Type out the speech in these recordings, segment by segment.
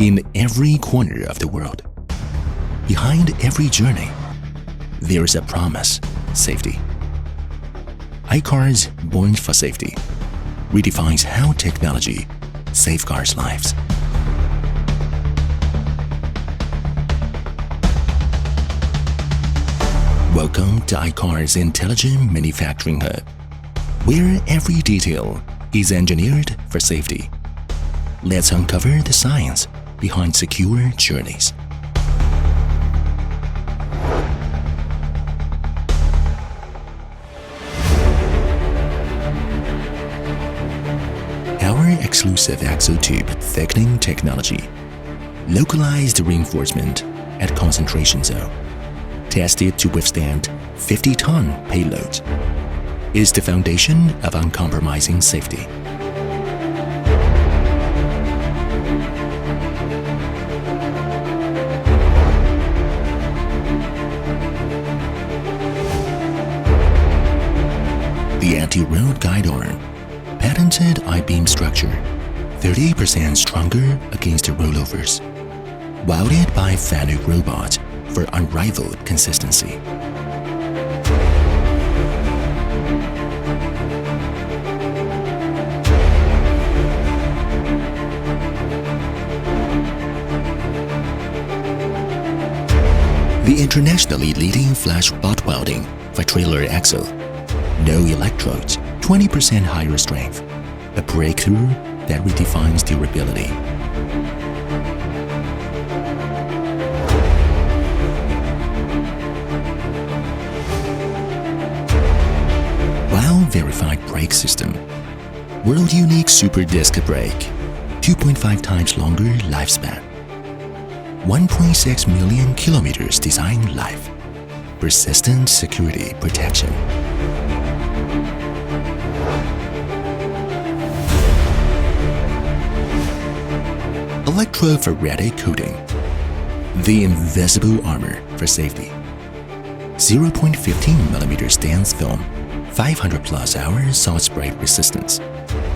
In every corner of the world, behind every journey, there is a promise: safety. iCars, born for safety, redefines how technology safeguards lives. Welcome to iCar's intelligent manufacturing hub, where every detail is engineered for safety. Let's uncover the science behind secure journeys. Our exclusive axle tube thickening technology, localized reinforcement at concentration zone, tested to withstand 50-ton payloads, is the foundation of uncompromising safety. The anti-roll guide arm, patented I-beam structure, 30% stronger against the rollovers, welded by Fanuc robot for unrivaled consistency. The internationally leading flash butt welding for trailer axle, no electrodes, 20% higher strength, a breakthrough that redefines durability. While verified brake system, world unique super disc brake, 2.5 times longer lifespan, 1.6 million kilometers design life, persistent security protection. Electrophoretic coating, the invisible armor for safety. 0.15mm dense film, 500+ hours salt spray resistance,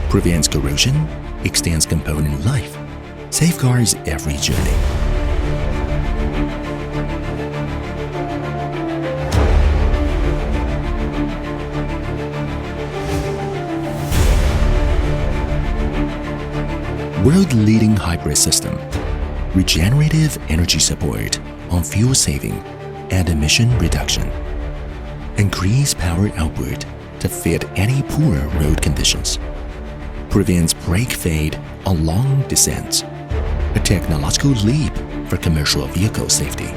prevents corrosion, extends component life, safeguards every journey. World-leading hybrid system, regenerative energy support on fuel saving and emission reduction, increase power output to fit any poor road conditions, prevents brake fade on long descents, a technological leap for commercial vehicle safety.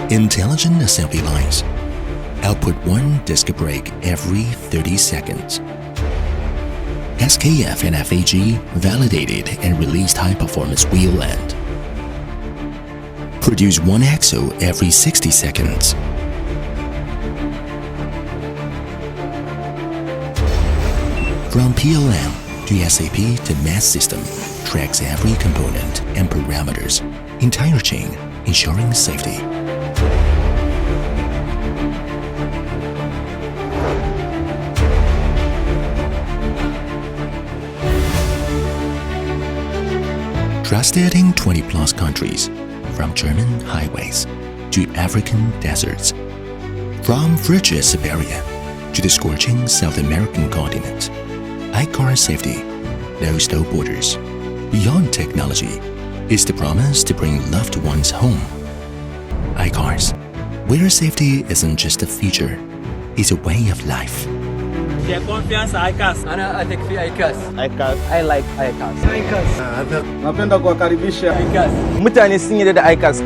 Intelligent assembly lines output one disc brake every 30 seconds. SKF and FAG validated and released high-performance wheel end. Produce one axle every 60 seconds. From PLM to SAP to mass system, tracks every component and parameters, entire chain, ensuring safety. Trusted in 20+ countries, from German highways to African deserts, from frigid Siberia to the scorching South American continent, iCar safety knows no borders. Beyond technology is the promise to bring loved ones home. iCars, where safety isn't just a feature, it's a way of life. Dia confiança iCAS. أنا أثق في iCAS. iCAS. I like iCAS. Napenda kuwakaribisha iCAS. Mutane sun yarda da iCAS.